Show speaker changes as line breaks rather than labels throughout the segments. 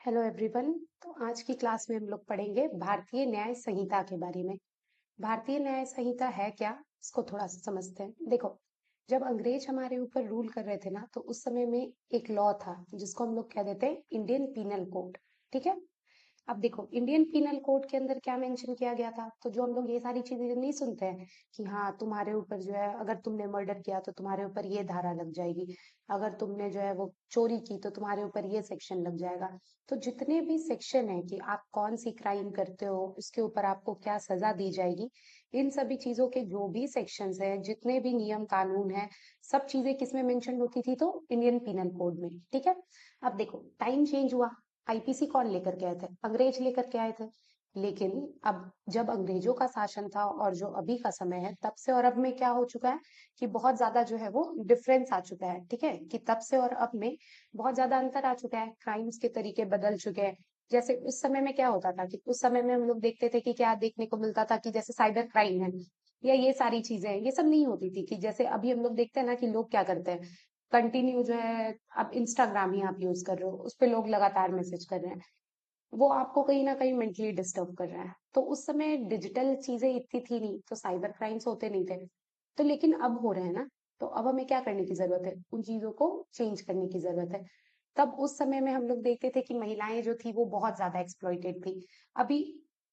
Hello everyone. तो आज की क्लास में हम लोग पढ़ेंगे भारतीय न्याय संहिता के बारे में। भारतीय न्याय संहिता है क्या, इसको थोड़ा सा समझते हैं। देखो, जब अंग्रेज हमारे ऊपर रूल कर रहे थे ना, तो उस समय में एक लॉ था जिसको हम लोग कह देते हैं इंडियन पीनल कोड। ठीक है। अब देखो, इंडियन पीनल कोड के अंदर क्या मेंशन किया गया था, तो जो हम लोग ये सारी चीजें नहीं सुनते हैं कि हाँ तुम्हारे ऊपर जो है, अगर तुमने मर्डर किया तो तुम्हारे ऊपर ये धारा लग जाएगी, अगर तुमने जो है वो चोरी की तो तुम्हारे ऊपर ये सेक्शन लग जाएगा। तो जितने भी सेक्शन है कि आप कौन सी क्राइम करते हो, उसके ऊपर आपको क्या सजा दी जाएगी, इन सभी चीजों के जो भी सेक्शंस हैं, जितने भी नियम कानून है, सब चीजें किसमें मेंशन होती थी, तो इंडियन पीनल कोड में। ठीक है। अब देखो, टाइम चेंज हुआ। आईपीसी कौन लेकर के आए थे? अंग्रेज लेकर के आए थे। लेकिन अब जब अंग्रेजों का शासन था और जो अभी का समय है, तब से और अब में क्या हो चुका है कि बहुत ज्यादा जो है वो डिफरेंस आ चुका है। ठीक है, कि तब से और अब में बहुत ज्यादा अंतर आ चुका है, क्राइम्स के तरीके बदल चुके हैं। जैसे उस समय में क्या होता था कि उस समय में हम लोग देखते थे कि क्या देखने को मिलता था कि जैसे साइबर क्राइम है या ये सारी चीजें हैं, ये सब नहीं होती थी। कि जैसे अभी हम लोग देखते हैं ना कि लोग क्या करते हैं, कंटिन्यू जो है, अब इंस्टाग्राम ही आप यूज कर रहे हो, उस पे लोग लगातार मैसेज कर रहे हैं, वो आपको कहीं ना कहीं मेंटली डिस्टर्ब कर रहा है। तो उस समय डिजिटल चीजें इतनी थी नहीं, तो साइबर क्राइम्स होते नहीं थे। तो लेकिन अब हो रहे हैं ना, तो अब हमें क्या करने की जरूरत है, उन चीजों को चेंज करने की जरूरत है। तब उस समय में हम लोग देखते थे कि महिलाएं जो थी वो बहुत ज्यादा एक्सप्लॉइटेड थी। अभी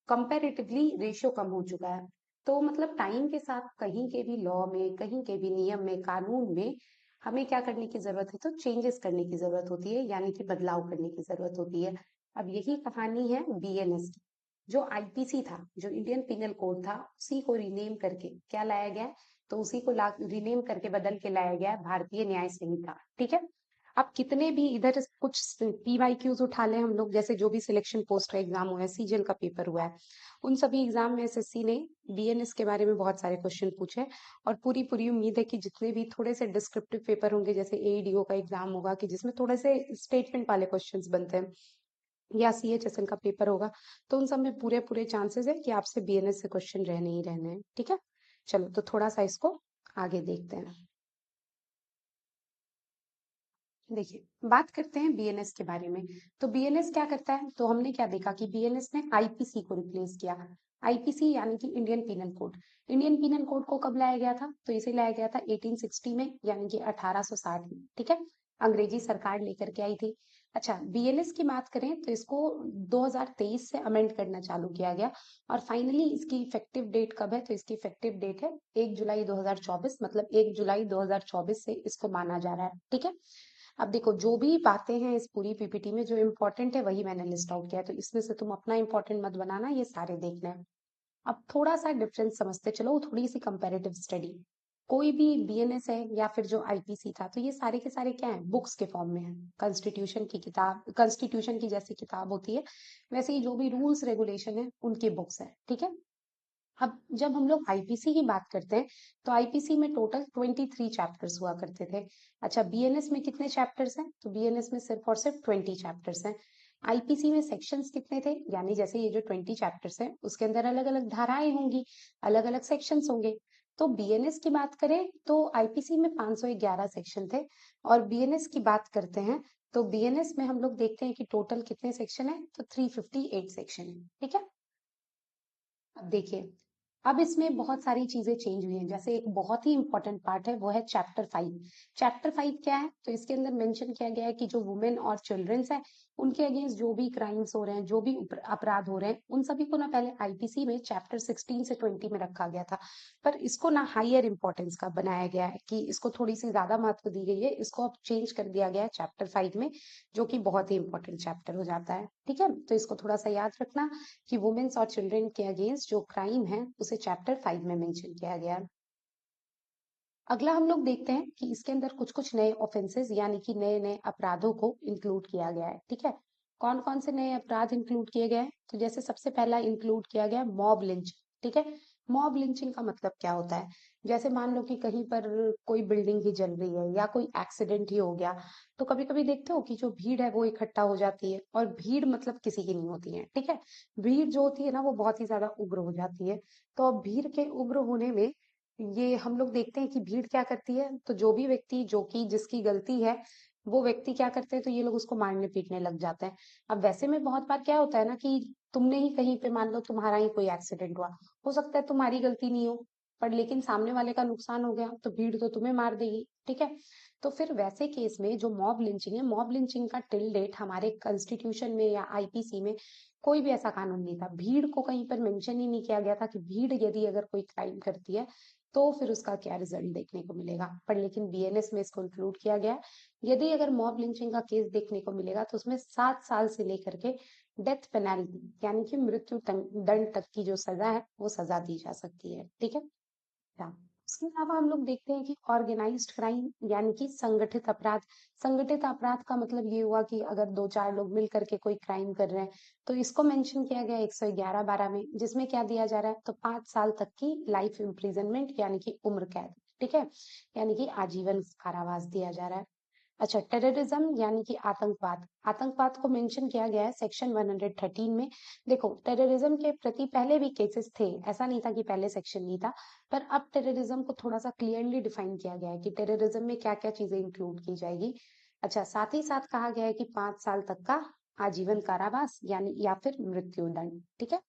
कंपैरेटिवली रेशियो कम हो चुका है। तो मतलब टाइम के साथ कहीं के भी लॉ में, कहीं के भी नियम में, कानून में हमें क्या करने की जरूरत है, तो चेंजेस करने की जरूरत होती है, यानी कि बदलाव करने की जरूरत होती है। अब यही कहानी है बीएनएस की। जो आईपीसी था, जो इंडियन पिनल कोड था, उसी को रीनेम करके क्या लाया गया है, तो उसी को रीनेम करके बदल के लाया गया है भारतीय न्याय संहिता। ठीक है। अब कितने भी इधर कुछ पीवाईक्यूज उठा ले हम लोग, जैसे जो भी सिलेक्शन पोस्ट का एग्जाम हुआ है, सीजीएल का पेपर हुआ है, उन सभी एग्जाम में एसएससी ने बीएनएस के बारे में बहुत सारे क्वेश्चन पूछे। और पूरी पूरी उम्मीद है कि जितने भी थोड़े से डिस्क्रिप्टिव पेपर होंगे, जैसे एईडीओ का एग्जाम होगा कि जिसमें थोड़े से स्टेटमेंट वाले क्वेश्चंस बनते हैं, या सीएचएसएल का पेपर होगा, तो उन सब में पूरे पूरे चांसेस है कि आपसे बीएनएस से क्वेश्चन रहने ही रहने हैं। ठीक है। चलो, तो थोड़ा सा इसको आगे देखते हैं। देखिए, बात करते हैं बीएनएस के बारे में। तो बीएनएस क्या करता है, तो हमने क्या देखा कि बीएनएस ने आईपीसी को रिप्लेस किया। आईपीसी यानी कि Indian penal code. Indian penal code को कब लाया गया था, तो इसे लाया गया था 1860 में, यानी कि 1860 में। ठीक है। अंग्रेजी सरकार लेकर के आई थी। अच्छा, बीएनएस की बात करें तो इसको 2023 से अमेंड करना चालू किया गया। और फाइनली इसकी इफेक्टिव डेट कब है, तो इसकी इफेक्टिव डेट है 1 जुलाई 2024, मतलब 1 जुलाई 2024 से इसको माना जा रहा है। ठीक है। अब देखो, जो भी बातें हैं इस पूरी पीपीटी में, जो इम्पोर्टेंट है वही मैंने लिस्ट आउट किया है, तो इसमें से तुम अपना इम्पोर्टेंट मत बनाना, ये सारे देखना है। अब थोड़ा सा डिफरेंस समझते चलो, थोड़ी सी कंपैरेटिव स्टडी। कोई भी बीएनएस है या फिर जो आईपीसी था, तो ये सारे के सारे क्या है, बुक्स के फॉर्म में है। कॉन्स्टिट्यूशन की किताब, कॉन्स्टिट्यूशन की जैसी किताब होती है, वैसे ही जो भी रूल्स रेगुलेशन है उनकी बुक्स है। ठीक है। अब जब हम लोग आईपीसी की बात करते हैं, तो आईपीसी में टोटल 23 चैप्टर्स हुआ करते थे। अच्छा, बीएनएस में कितने चैप्टर्स हैं, तो बीएनएस में सिर्फ और सिर्फ 20 चैप्टर्स हैं। आईपीसी में सेक्शंस कितने थे, यानी जैसे ये जो 20 चैप्टर्स हैं उसके अंदर अलग अलग धाराएं होंगी, अलग अलग सेक्शंस होंगे। तो बीएनएस की बात करें तो आईपीसी में 511 सेक्शन थे, और बीएनएस की बात करते हैं तो बीएनएस में हम लोग देखते हैं कि टोटल कितने सेक्शन है, तो 358 सेक्शन है। ठीक है। अब देखिए, अब इसमें बहुत सारी चीजें चेंज हुई हैं। जैसे एक बहुत ही इंपॉर्टेंट पार्ट है, वो है चैप्टर 5। चैप्टर 5 क्या है, तो इसके अंदर मेंशन किया गया है कि जो वुमेन और चिल्ड्रंस है, उनके अगेंस्ट जो भी क्राइम्स हो रहे हैं, जो भी अपराध हो रहे हैं, उन सभी को ना पहले आईपीसी में चैप्टर 16 से 20 में रखा गया था। पर इसको ना हायर इंपॉर्टेंस का बनाया गया है, कि इसको थोड़ी सी ज्यादा महत्व दी गई है, इसको अब चेंज कर दिया गया है चैप्टर 5 में, जो कि बहुत ही इंपॉर्टेंट चैप्टर हो जाता है। ठीक है, तो इसको थोड़ा सा याद रखना कि वुमेन्स और चिल्ड्रन के अगेंस्ट जो क्राइम है उसे चैप्टर 5 में मेंशन किया गया है। अगला हम लोग देखते हैं कि इसके अंदर कुछ कुछ नए ऑफेंसेस, यानी कि नए नए अपराधों को इंक्लूड किया गया है। ठीक है। कौन कौन से नए अपराध इंक्लूड किए गए हैं, तो जैसे सबसे पहला इंक्लूड किया गया मॉब लिंच। ठीक है। मॉब लिंचिंग का मतलब क्या होता है, जैसे मान लो कि कहीं पर कोई बिल्डिंग ही जल रही है या कोई एक्सीडेंट ही हो गया, तो कभी कभी देखते हो कि जो भीड़ है वो इकट्ठा हो जाती है, और भीड़ मतलब किसी की नहीं होती है। ठीक है। भीड़ जो होती है ना, वो बहुत ही ज्यादा उग्र हो जाती है। तो अब भीड़ के उग्र होने में ये हम लोग देखते हैं कि भीड़ क्या करती है, तो जो भी व्यक्ति जो कि जिसकी गलती है, वो व्यक्ति क्या करते हैं, तो ये लोग उसको मारने पीटने लग जाते हैं। अब वैसे में बहुत बार क्या होता है ना कि तुमने ही कहीं पे, मान लो तुम्हारा ही कोई एक्सीडेंट हुआ, हो सकता है तुम्हारी गलती नहीं हो, पर लेकिन सामने वाले का नुकसान हो गया तो भीड़ तो तुम्हें मार देगी, ठीक है। तो फिर वैसे केस में जो मॉब लिंचिंग है, मॉब लिंचिंग का टिल डेट हमारे कॉन्स्टिट्यूशन में या आईपीसी में कोई भी ऐसा कानून नहीं था। भीड़ को कहीं पर मेंशन ही नहीं किया गया था कि भीड़ यदि अगर कोई क्राइम करती है तो फिर उसका क्या रिजल्ट देखने को मिलेगा, पर लेकिन बीएनएस में इसको इंक्लूड किया गया है। यदि अगर मॉब लिंचिंग का केस देखने को मिलेगा तो उसमें 7 साल से लेकर के डेथ पेनल्टी यानी कि मृत्यु दंड तक की जो सजा है वो सजा दी जा सकती है, ठीक है। अच्छा, उसके अलावा हम लोग देखते हैं कि ऑर्गेनाइज्ड क्राइम यानी कि संगठित अपराध। संगठित अपराध का मतलब ये हुआ कि अगर दो चार लोग मिल करके कोई क्राइम कर रहे हैं तो इसको मेंशन किया गया 111(12) में, जिसमें क्या दिया जा रहा है, तो 5 साल तक की लाइफ इम्प्रिजनमेंट यानी कि उम्र कैद, ठीक है, यानी कि आजीवन कारावास दिया जा रहा है। अच्छा, टेररिज्म यानी कि आतंकवाद। आतंकवाद को मेंशन किया गया है सेक्शन 113 में। देखो, टेररिज्म के प्रति पहले भी केसेस थे, ऐसा नहीं था कि पहले सेक्शन नहीं था, पर अब टेररिज्म को थोड़ा सा क्लियरली डिफाइन किया गया है कि टेररिज्म में क्या क्या चीजें इंक्लूड की जाएगी। अच्छा, साथ ही साथ कहा गया है कि 5 साल तक का आजीवन कारावास यानी या फिर मृत्यु दंड, ठीक है।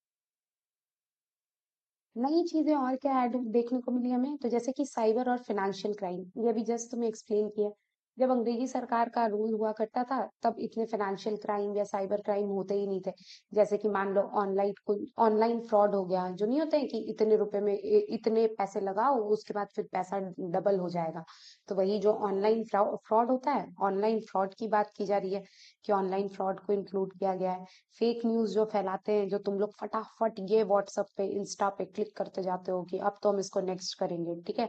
नई चीजें और क्या ऐड देखने को मिली हमें, तो जैसे कि साइबर और फाइनेंशियल क्राइम, ये अभी जस्ट तुम्हें एक्सप्लेन किया। जब अंग्रेजी सरकार का रूल हुआ करता था तब इतने फाइनेंशियल क्राइम या साइबर क्राइम होते ही नहीं थे। जैसे कि मान लो ऑनलाइन फ्रॉड हो गया, जो नहीं होते हैं कि इतने रुपए में इतने पैसे लगाओ, उसके बाद फिर पैसा डबल हो जाएगा। तो वही जो ऑनलाइन फ्रॉड होता है, ऑनलाइन फ्रॉड की बात की जा रही है कि ऑनलाइन फ्रॉड को इंक्लूड किया गया है। फेक न्यूज जो फैलाते हैं, जो तुम लोग फटाफट ये व्हाट्सएप पे इंस्टा पे क्लिक करते जाते हो कि अब तो हम इसको नेक्स्ट करेंगे, ठीक है,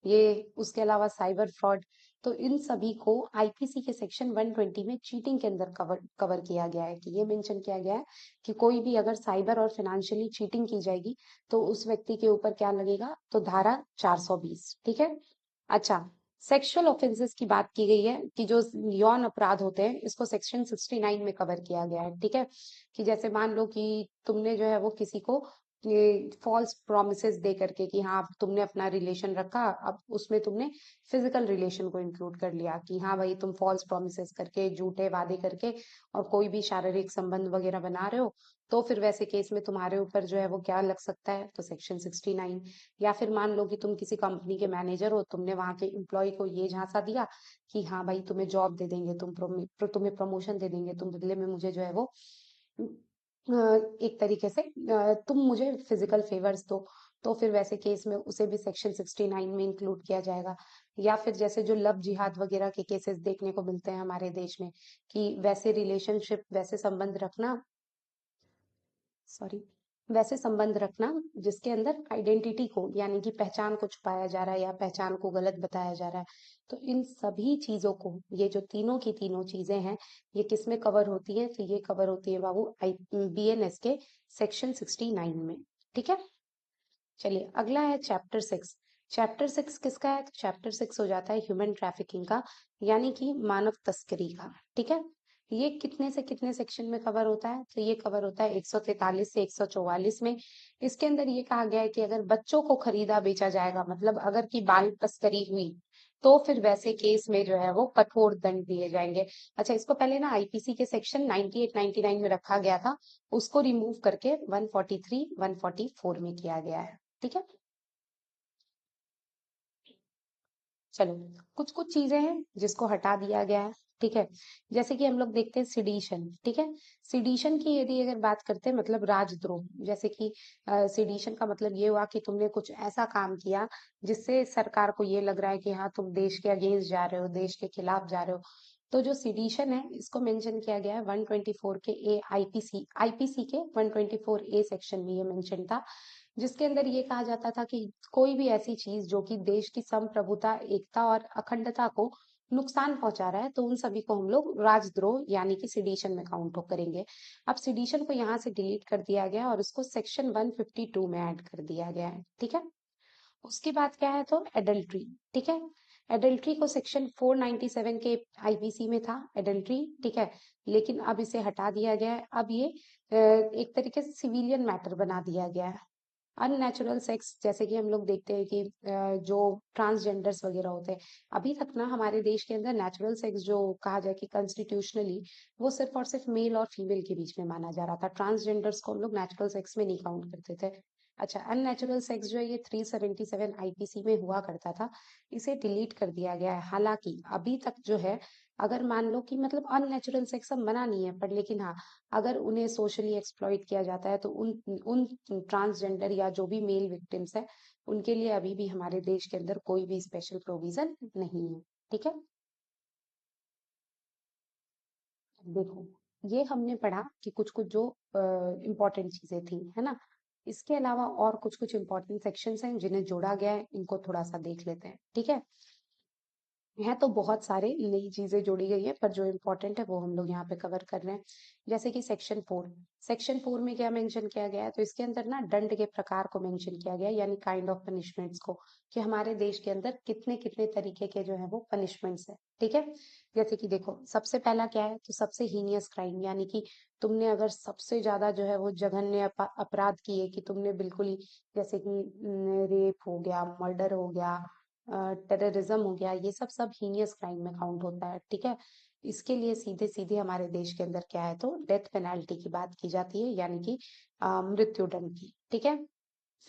ये। उसके अलावा साइबर फ्रॉड, तो इन सभी को आईपीसी के सेक्शन 120 में चीटिंग के अंदर कवर कवर किया गया है कि ये मेंशन किया गया है कि कोई भी अगर साइबर और फाइनेंशियली चीटिंग की जाएगी तो उस व्यक्ति के ऊपर क्या लगेगा, तो धारा 420, ठीक है। अच्छा, सेक्सुअल ऑफेंसेस की बात की गई है कि जो यौन अपराध होते हैं इसको सेक्शन 69 में कवर किया गया है, ठीक है। कि जैसे मान लो कि तुमने जो है वो किसी को फॉल्स प्रोमिसेस दे करके कि हाँ तुमने अपना रिलेशन रखा, अब उसमें तुमने फिजिकल रिलेशन को इंक्लूड कर लिया कि हाँ भाई तुम फॉल्स प्रोमिसेस करके, झूठे वादे करके और कोई भी शारीरिक संबंध वगैरह बना रहे हो, तो फिर वैसे केस में तुम्हारे ऊपर जो है वो क्या लग सकता है, तो सेक्शन 69। या फिर मान लो कि तुम किसी कंपनी के मैनेजर हो, तुमने वहां के एम्प्लॉय को ये झांसा दिया कि हाँ भाई तुम्हें जॉब दे देंगे, तुम्हें प्रमोशन दे देंगे, तुम बदले में मुझे जो है वो एक तरीके से तुम मुझे फिजिकल फेवर्स दो, तो फिर वैसे केस में उसे भी सेक्शन 69 में इंक्लूड किया जाएगा। या फिर जैसे जो लव जिहाद वगैरह के केसेस देखने को मिलते हैं हमारे देश में कि वैसे रिलेशनशिप, वैसे संबंध रखना, सॉरी, वैसे संबंध रखना जिसके अंदर आइडेंटिटी को यानी कि पहचान को छुपाया जा रहा है या पहचान को गलत बताया जा रहा है, तो इन सभी चीजों को, ये जो तीनों की तीनों चीजें हैं, ये किस में कवर होती है, तो ये कवर होती है बाबू आई बीएनएस के सेक्शन 69 में, ठीक है। चलिए अगला है चैप्टर 6। चैप्टर 6 किसका है, तो चैप्टर 6 हो जाता है ह्यूमन ट्रैफिकिंग का, यानी कि मानव तस्करी का, ठीक है। ये कितने से कितने सेक्शन में कवर होता है, तो ये कवर होता है 143 से 144 में। इसके अंदर ये कहा गया है कि अगर बच्चों को खरीदा बेचा जाएगा, मतलब अगर की बाल तस्करी हुई, तो फिर वैसे केस में जो है वो कठोर दंड दिए जाएंगे। अच्छा, इसको पहले ना आईपीसी के सेक्शन 98 99 में रखा गया था, उसको रिमूव करके 143 144 में किया गया है, ठीक है। चलो, कुछ कुछ चीजें हैं जिसको हटा दिया गया है, ठीक है। जैसे कि हम लोग देखते हैं सिडिशन, ठीक है। सिडिशन की यदि अगर बात करते हैं, मतलब राजद्रोह, जैसे कि सिडिशन का मतलब ये हुआ कि तुमने कुछ ऐसा काम किया जिससे सरकार को ये लग रहा है कि हाँ तुम देश के अगेंस्ट जा रहे हो, देश के खिलाफ जा रहे हो, तो जो सिडिशन है इसको मेंशन किया गया है 124 के ए आईपीसी आईपीसी के 124 ए सेक्शन में, ये मेंशन था, जिसके अंदर ये कहा जाता था कि कोई भी ऐसी चीज जो कि देश की संप्रभुता, एकता और अखंडता को नुकसान पहुंचा रहा है, तो उन सभी को हम लोग राजद्रोह यानी कि सिडिशन में काउंट करेंगे। अब सिडिशन को यहाँ से डिलीट कर दिया गया और उसको सेक्शन 152 में ऐड कर दिया गया है, ठीक है। उसके बाद क्या है, तो एडल्ट्री, ठीक है। एडल्ट्री को सेक्शन 497 के आईपीसी में था एडल्ट्री, ठीक है, लेकिन अब इसे हटा दिया गया है। अब ये एक तरीके से सिविलियन मैटर बना दिया गया है। अननेचुरल सेक्स जैसे कि हम लोग देखते हैं कि जो ट्रांसजेंडर्स वगैरह होते हैं, अभी तक ना हमारे देश के अंदर नेचुरल सेक्स जो कहा जाए कि कॉन्स्टिट्यूशनली वो सिर्फ और सिर्फ मेल और फीमेल के बीच में माना जा रहा था। ट्रांसजेंडर्स को हम लोग नेचुरल सेक्स में नहीं काउंट करते थे। अच्छा, अननेचुरल सेक्स जो है ये 377 आईपीसी में हुआ करता था, इसे डिलीट कर दिया गया है। हालांकि अभी तक जो है, अगर मान लो कि मतलब अननेचुरल सेक्स अब मना नहीं है, पर लेकिन हाँ, अगर उन्हें सोशली एक्सप्लॉइट किया जाता है तो उन उन ट्रांसजेंडर या जो भी मेल विक्टिम्स है, उनके लिए अभी भी हमारे देश के अंदर कोई भी स्पेशल प्रोविजन नहीं है। ठीक है, देखो, ये हमने पढ़ा कि कुछ कुछ जो इम्पोर्टेंट चीजें थी, है ना। इसके अलावा और कुछ कुछ इम्पोर्टेंट सेक्शंस हैं जिन्हें जोड़ा गया है, इनको थोड़ा सा देख लेते हैं। ठीक है, है तो बहुत सारे नई चीजें जोड़ी गई है, पर जो इम्पोर्टेंट है वो हम लोग यहाँ पे कवर कर रहे हैं। जैसे कि सेक्शन 4 में क्या मेंशन किया गया है, तो इसके अंदर ना दंड के प्रकार को मेंशन किया गया है, यानी काइंड ऑफ पनिशमेंट्स को, कि हमारे देश के अंदर कितने कितने तरीके के जो है वो पनिशमेंट्स है। ठीक है, जैसे कि देखो, सबसे पहला क्या है, तो सबसे हीनियस क्राइम, यानी कि तुमने अगर सबसे ज्यादा जो है वो जघन्य अपराध किए, कि तुमने बिल्कुल ही, जैसे कि रेप हो गया, मर्डर हो गया, टेररिज्म हो गया, ये सब सब हीनियस क्राइम में काउंट होता है। ठीक है, इसके लिए सीधे सीधे हमारे देश के अंदर क्या है, तो डेथ पेनाल्टी की बात की जाती है, यानी कि मृत्यु दंड की। ठीक है,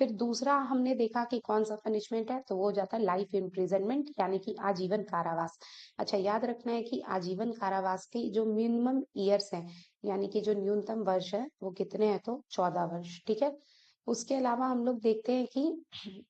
फिर दूसरा हमने देखा कि कौन सा पनिशमेंट है, तो वो हो जाता है लाइफ इम्प्रिजनमेंट, यानी कि आजीवन कारावास। अच्छा, याद रखना है कि आजीवन कारावास की जो मिनिमम ईयर्स हैं, यानी कि जो न्यूनतम वर्ष है, वो कितने हैं, तो 14 वर्ष। ठीक है, उसके अलावा हम लोग देखते हैं कि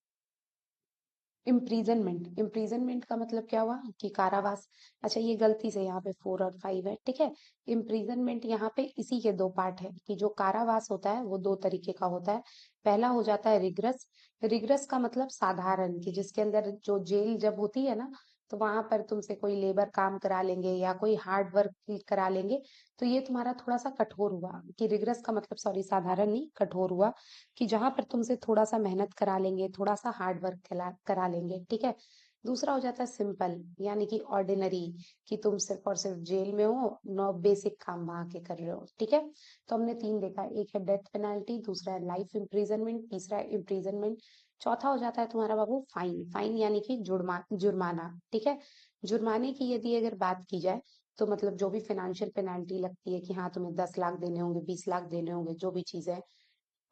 इम्प्रीजनमेंट का मतलब क्या हुआ, कि कारावास। अच्छा, ये गलती से यहाँ पे 4 और 5 है। ठीक है, इम्प्रीजनमेंट यहाँ पे इसी के दो पार्ट है, कि जो कारावास होता है वो दो तरीके का होता है। पहला हो जाता है रिग्रस। रिग्रस का मतलब साधारण, कि जिसके अंदर जो जेल जब होती है ना, तो वहां पर तुमसे कोई लेबर काम करा लेंगे या कोई हार्ड वर्क करा लेंगे, तो ये तुम्हारा थोड़ा सा कठोर हुआ। कि रिग्रस का मतलब, सॉरी, साधारण नहीं, कठोर हुआ, कि जहां पर तुमसे थोड़ा सा मेहनत करा लेंगे, थोड़ा सा हार्ड वर्क करा लेंगे। ठीक है, दूसरा हो जाता है सिंपल, यानी कि ऑर्डिनरी, कि तुम सिर्फ और सिर्फ जेल में हो, नो बेसिक काम वहां के कर रहे हो। ठीक है, तो हमने तीन देखा, एक है डेथ पेनाल्टी, दूसरा है लाइफ इम्प्रिजनमेंट, तीसरा है इम्प्रिजनमेंट, चौथा हो जाता है तुम्हारा बाबू फाइन। फाइन यानी कि जुर्माना। ठीक है, जुर्माने की यदि अगर बात की जाए, तो मतलब जो भी फाइनेंशियल पेनाल्टी लगती है, कि हाँ तुम्हें 10 लाख देने होंगे, 20 लाख देने होंगे, जो भी चीजें है।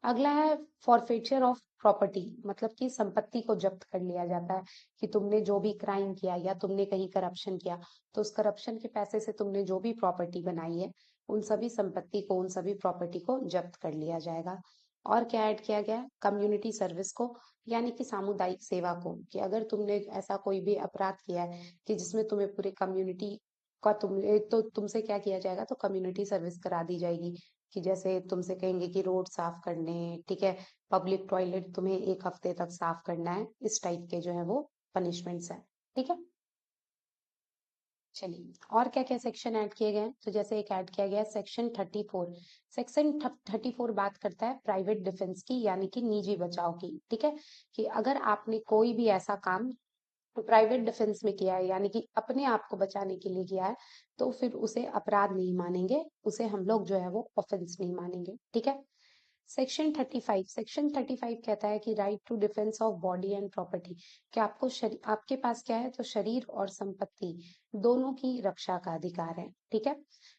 अगला है फॉरफेचर ऑफ प्रॉपर्टी, मतलब कि संपत्ति को जब्त कर लिया जाता है, कि तुमने जो भी क्राइम किया या तुमने कहीं करप्शन किया, तो उस करप्शन के पैसे से तुमने जो भी प्रॉपर्टी बनाई है, उन सभी संपत्ति को, उन सभी प्रॉपर्टी को जब्त कर लिया जाएगा। और क्या ऐड किया गया है, कम्युनिटी सर्विस को, यानी कि सामुदायिक सेवा को, कि अगर तुमने ऐसा कोई भी अपराध किया है कि जिसमें तुम्हें पूरे कम्युनिटी का, तो तुमसे क्या किया जाएगा, तो कम्युनिटी सर्विस करा दी जाएगी। कि जैसे तुमसे कहेंगे कि रोड साफ करने, ठीक है, पब्लिक टॉयलेट तुम्हें 1 हफ्ते तक साफ करना है, इस टाइप के जो है वो पनिशमेंट्स है। ठीक है, चलिए, और क्या क्या सेक्शन ऐड किए गए हैं, तो जैसे एक ऐड किया गया है सेक्शन 34। सेक्शन 34 बात करता है प्राइवेट डिफेंस की, यानी कि निजी बचाव की। ठीक है, कि अगर आपने कोई भी ऐसा काम प्राइवेट डिफेंस में किया है, यानी कि अपने आप को बचाने के लिए किया है, तो फिर उसे अपराध नहीं मानेंगे, उसे हम लोग जो है वो ऑफेंस नहीं मानेंगे। ठीक है, सेक्शन 35 कहता है कि right to defence of body and property, कि आपके पास क्या है, तो शरीर और संपत्ति दोनों की रक्षा का अधिकार है। ठीक है,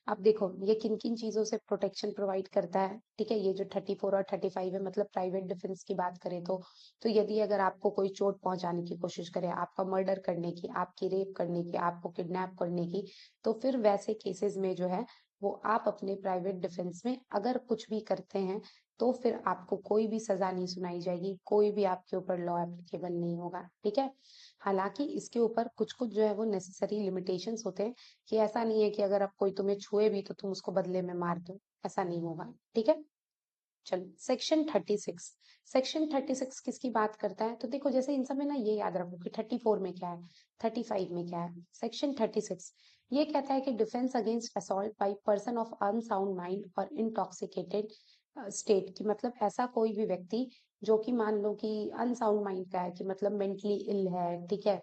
अब देखो ये किन किन चीजों से प्रोटेक्शन प्रोवाइड करता है। ठीक है, ये जो 34 और 35 है, मतलब प्राइवेट डिफेंस की बात करें तो यदि अगर आपको कोई चोट पहुंचाने की कोशिश करे, आपका मर्डर करने की, आपकी रेप करने की, आपको किडनैप करने की, तो फिर वैसे केसेस में जो है वो आप अपने प्राइवेट डिफेंस में अगर कुछ भी करते हैं, तो फिर आपको कोई भी सजा नहीं सुनाई जाएगी, कोई भी आपके ऊपर लॉ एप्लीकेबल नहीं होगा। ठीक है, हालांकि इसके ऊपर कुछ कुछ जो है वो नेसेसरी लिमिटेशंस होते हैं, कि ऐसा नहीं है कि अगर आप कोई तुम्हें छुए भी तो तुम उसको बदले में मार दो, ऐसा नहीं होगा। ठीक है, चलो सेक्शन 36। सेक्शन 36 किसकी बात करता है, तो देखो जैसे इन सब में ना ये याद रखो कि 34 में क्या है, 35 में क्या है। सेक्शन 36 ये कहता है कि defence against assault by person of unsound mind और इंटॉक्सिकेटेड स्टेट, की मतलब ऐसा कोई भी व्यक्ति जो कि मान लो कि अनसाउंड माइंड का है, कि मतलब मेंटली इल है। ठीक है,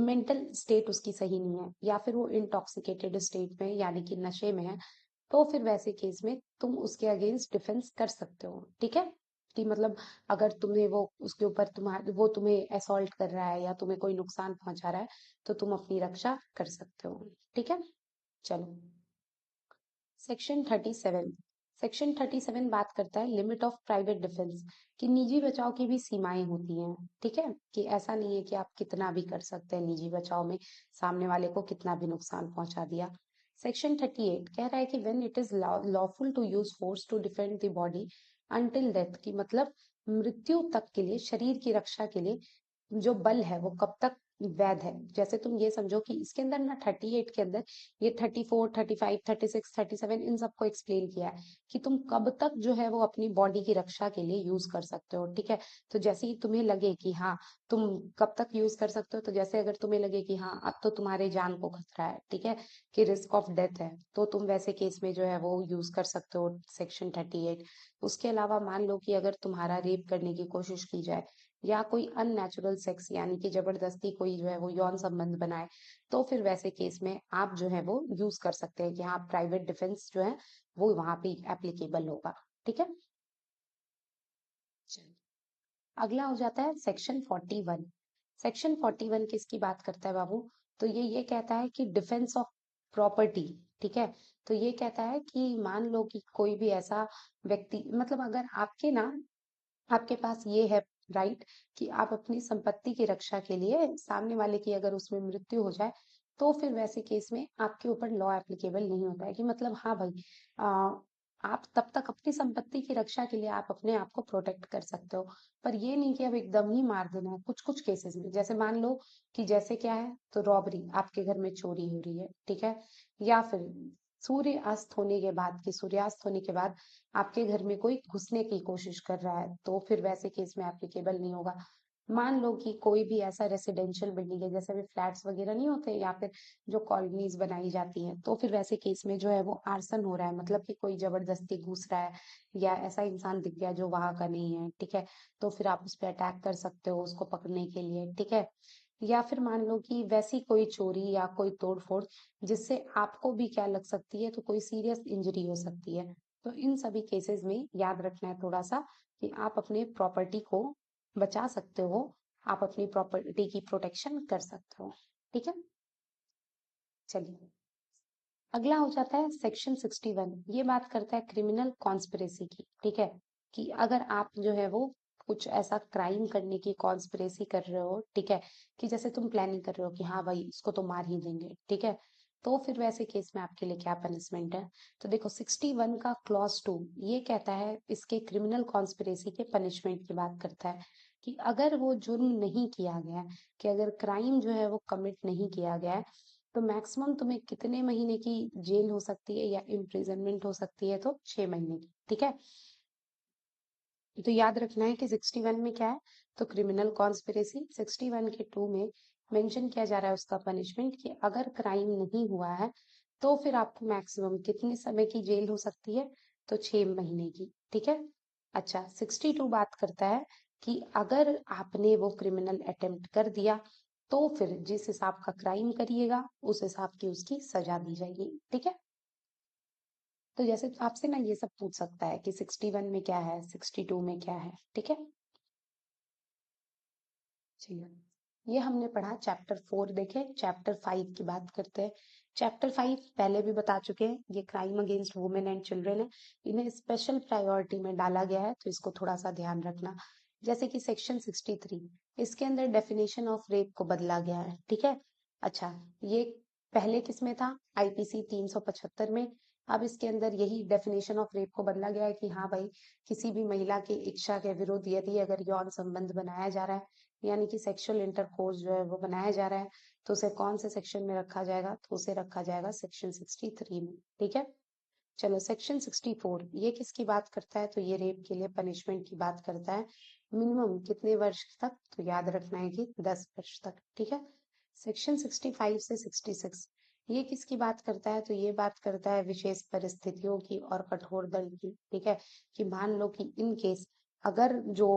मेंटल स्टेट उसकी सही नहीं है, या फिर वो इंटॉक्सिकेटेड स्टेट में, यानी कि नशे में है, तो फिर वैसे केस में तुम उसके अगेंस्ट डिफेंस कर सकते हो। ठीक है, कि मतलब अगर तुम्हें वो उसके ऊपर तुम्हारे वो तुम्हें असॉल्ट कर रहा है या तुम्हें कोई नुकसान पहुंचा रहा है तो तुम अपनी रक्षा कर सकते हो। ठीक है, चलो। सेक्शन 37। सेक्शन 37 बात करता है लिमिट ऑफ प्राइवेट डिफेंस, कि निजी बचाव की भी सीमाएं होती हैं। ठीक है, कि ऐसा नहीं है कि आप कितना भी कर सकते हैं निजी बचाव में, सामने वाले को कितना भी नुकसान पहुंचा दिया। सेक्शन 38 कह रहा है कि when it is lawful to use force to defend the body until death, की मतलब मृत्यु तक के लिए, शरीर की रक्षा के लिए जो बल है वो कब तक वैध है। जैसे तुम ये समझो कि इसके अंदर ना 38 के अंदर ये 34, 35, 36, 37 इन सबको एक्सप्लेन किया है कि तुम कब तक जो है वो अपनी बॉडी की रक्षा के लिए यूज कर सकते हो। ठीक है, तो जैसे ही तुम्हें लगे कि हाँ तुम कब तक यूज कर सकते हो, तो जैसे अगर तुम्हें लगे कि हाँ अब तो तुम्हारे जान को खतरा है, ठीक है, कि रिस्क ऑफ डेथ है, तो तुम वैसे केस में जो है वो यूज कर सकते हो सेक्शन 38। उसके अलावा मान लो कि अगर तुम्हारा रेप करने की कोशिश की जाए या कोई अननेचुरल सेक्स यानी कि जबरदस्ती कोई जो है वो यौन संबंध बनाए, तो फिर वैसे केस में आप जो है वो यूज कर सकते हैं कि हाँ प्राइवेट डिफेंस जो है वो वहां पे एप्लीकेबल होगा। ठीक है, चलिए। अगला हो जाता है सेक्शन 41। सेक्शन 41 किसकी बात करता है बाबू? तो ये कहता है कि डिफेंस ऑफ प्रॉपर्टी। ठीक है, तो ये कहता है कि मान लो कि कोई भी ऐसा व्यक्ति, मतलब अगर आपके ना आपके पास ये है राइट कि आप अपनी संपत्ति की रक्षा के लिए, सामने वाले की अगर उसमें मृत्यु हो जाए तो फिर वैसे केस में आपके ऊपर लॉ एप्लीकेबल नहीं होता है, कि मतलब हाँ भाई आ, आप तब तक अपनी संपत्ति की रक्षा के लिए आप अपने आप को प्रोटेक्ट कर सकते हो, पर ये नहीं कि अब एकदम ही मार देना है। कुछ कुछ केसेस में जैसे मान लो कि जैसे क्या है, तो रॉबरी, आपके घर में चोरी हो रही है, ठीक है, या फिर सूर्यास्त होने के बाद, कि सूर्यास्त होने के बाद आपके घर में कोई घुसने की कोशिश कर रहा है, तो फिर वैसे केस में एप्लीकेबल नहीं होगा। मान लो कि कोई भी ऐसा रेसिडेंशियल बिल्डिंग है, जैसे भी फ्लैट्स वगैरह नहीं होते या फिर जो कॉलोनीज बनाई जाती हैं, तो फिर वैसे केस में जो है वो आर्सन हो रहा है, मतलब कि कोई जबरदस्ती घुस रहा है या ऐसा इंसान दिख गया जो वहां का नहीं है, ठीक है, तो फिर आप उस पर अटैक कर सकते हो उसको पकड़ने के लिए। ठीक है, या फिर मान लो कि वैसी कोई चोरी या कोई तोड़फोड़ जिससे आपको भी क्या लग सकती है, तो कोई सीरियस इंजरी हो सकती है। तो इन सभी केसेस में याद रखना है थोड़ा सा कि आप अपने प्रॉपर्टी को बचा सकते हो, आप अपनी प्रॉपर्टी की प्रोटेक्शन कर सकते हो। ठीक है, चलिए। अगला हो जाता है सेक्शन 61। ये बात करता है क्रिमिनल कॉन्स्पिरेसी की। ठीक है, कि अगर आप जो है वो कुछ ऐसा क्राइम करने की कॉन्स्पिरेसी कर रहे हो, ठीक है, कि जैसे तुम प्लानिंग कर रहे हो कि हाँ भाई इसको तो मार ही देंगे, ठीक है, तो फिर वैसे केस में आपके लिए क्या पनिशमेंट है? तो देखो 61 का क्लॉज 2 ये कहता है, इसके क्रिमिनल कॉन्स्पिरेसी के पनिशमेंट की बात करता है, कि अगर वो जुर्म नहीं किया गया है, कि अगर क्राइम जो है वो कमिट नहीं किया गया है, तो मैक्सिमम तुम्हें कितने महीने की जेल हो सकती है या इम्प्रिजनमेंट हो सकती है? तो 6 महीने की। ठीक है, तो याद रखना है कि 61 में क्या है, तो क्रिमिनल कॉन्स्पिरेसी, 61 के 2 में मेंशन किया जा रहा है उसका पनिशमेंट, कि अगर क्राइम नहीं हुआ है तो फिर आपको मैक्सिमम कितने समय की जेल हो सकती है? तो 6 महीने की। ठीक है, अच्छा 62 बात करता है कि अगर आपने वो क्रिमिनल अटेम्प्ट कर दिया तो फिर जिस हिसाब का क्राइम करिएगा उस हिसाब की उसकी सजा दी जाएगी। ठीक है, तो जैसे आपसे ना ये सब पूछ सकता है कि 61 में क्या है, 62 में क्या है। ठीक है, चलिए। ये हमने पढ़ा चैप्टर 4। देखे चैप्टर 5 की बात करते हैं। चैप्टर 5 पहले भी बता चुके हैं, ये crime against women and children है, इन्हें स्पेशल प्रायोरिटी में डाला गया है, तो इसको थोड़ा सा ध्यान रखना। जैसे कि सेक्शन 63, इसके अंदर डेफिनेशन ऑफ रेप को बदला गया है। ठीक है, अच्छा, ये पहले किसमें था? आईपीसी 375 में। अब इसके अंदर यही डेफिनेशन ऑफ रेप को बदला गया है कि हाँ भाई, किसी भी महिला की इच्छा के विरुद्ध यदि अगर यौन संबंध बनाया जा रहा है, यानी कि सेक्सुअल इंटरकोर्स जो है वो बनाया जा रहा है, तो उसे कौन से सेक्शन में रखा जाएगा? तो उसे रखा जाएगा सेक्शन 63 में। ठीक है, चलो सेक्शन 64 ये किसकी बात करता है? तो ये रेप के लिए पनिशमेंट की बात करता है। मिनिमम कितने वर्ष तक? तो याद रखना है कि 10 वर्ष तक। ठीक है, सेक्शन 65 से 66 ये किसकी बात करता है? तो ये बात करता है विशेष परिस्थितियों की और कठोर दंड की। ठीक है, कि मान लो कि इन केस अगर जो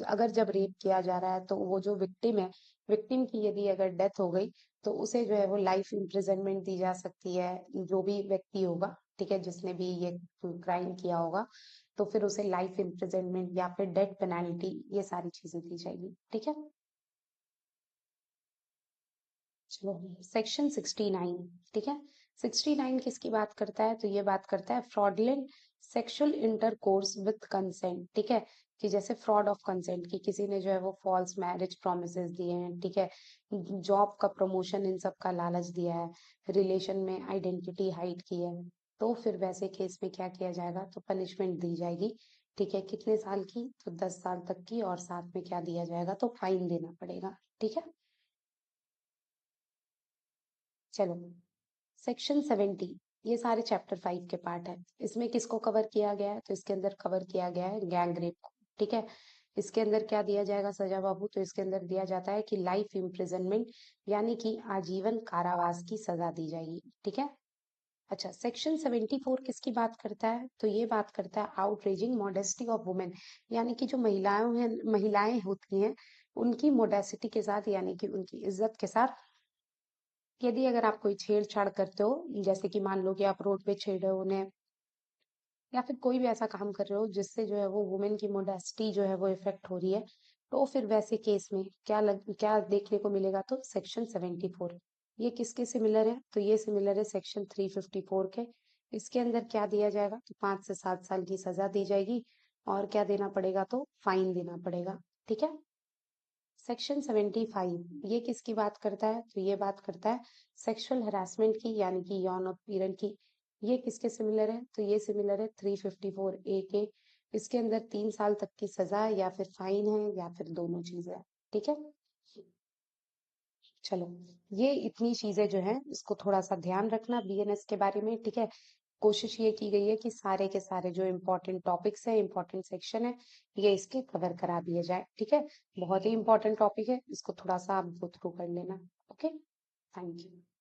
अगर जब रेप किया जा रहा है तो वो जो विक्टिम है, विक्टिम की यदि अगर डेथ हो गई तो उसे जो है वो लाइफ इम्प्रिजनमेंट दी जा सकती है। जो भी व्यक्ति होगा, ठीक है, जिसने भी ये क्राइम किया होगा, तो फिर उसे लाइफ इम्प्रिजनमेंट या फिर डेथ पेनल्टी, ये सारी चीजें दी जाएगी। ठीक है। चलो, सेक्शन 69, ठीक है। 69 किसकी बात करता है? तो ये बात करता है fraudulent sexual intercourse with consent, ठीक है। कि जैसे फ्रॉड ऑफ कंसेंट, कि किसी ने जो है वो फॉल्स मैरिज प्रोमिसेस दिए हैं, ठीक है, जॉब का प्रमोशन इन सब का लालच दिया है, रिलेशन में आइडेंटिटी हाइड की है, तो फिर वैसे केस में क्या किया जाएगा? तो पनिशमेंट दी जाएगी। ठीक है, कितने साल की? तो 10 साल तक की, और साथ में क्या दिया जाएगा? तो फाइन देना पड़ेगा। ठीक है। चलो, सेक्शन 70, ये सारे चैप्टर 5 के पार्ट है। इसमें किसको कवर किया गया है? तो इसके अंदर कवर किया गया है गैंग रेप को। ठीक है। इसके अंदर क्या दिया जाएगा सजा बाबू? तो इसके अंदर दिया जाता है कि लाइफ इम्प्रिजनमेंट, यानी कि आजीवन कारावास की सजा दी जाएगी। ठीक है। अच्छा, सेक्शन 74 किसकी बात करता है? तो ये बात करता है आउटरेजिंग मॉडेस्टी ऑफ वुमेन, यानी कि जो महिलाएं होती हैं, उनकी मोडेसिटी के साथ, यानी कि उनकी इज्जत के साथ, यदि अगर आप कोई छेड़छाड़ करते हो, जैसे कि मान लो कि आप रोड पे छेड़ रहे हो उन्हें, या फिर कोई भी ऐसा काम कर रहे हो जिससे जो है वो वुमेन की मोडेस्टी जो है वो इफेक्ट हो रही है, तो फिर वैसे केस में क्या देखने को मिलेगा? तो सेक्शन 74। ये किसके सिमिलर है? तो ये सिमिलर है सेक्शन 354 के। इसके अंदर क्या दिया जाएगा? तो 5 से 7 साल की सजा दी जाएगी, और क्या देना पड़ेगा? तो फाइन देना पड़ेगा। ठीक है। सेक्शन 75, ये किसकी बात करता है? तो ये बात करता है सेक्सुअल हरासमेंट की, यानी कि यौन उत्पीड़न की। ये किसके सिमिलर है? तो ये सिमिलर है 354 ए के। इसके अंदर 3 साल तक की सजा है, या फिर फाइन है, या फिर दोनों चीजें है। ठीक है। चलो, ये इतनी चीजें जो है, इसको थोड़ा सा ध्यान रखना बीएनएस के बारे में। ठीक है। कोशिश ये की गई है कि सारे के सारे जो इम्पोर्टेंट टॉपिक्स है, इम्पोर्टेंट सेक्शन है, ये इसके कवर करा दिए जाए। ठीक है। बहुत ही इम्पोर्टेंट टॉपिक है, इसको थोड़ा सा आप गो थ्रू कर लेना। ओके। Thank you.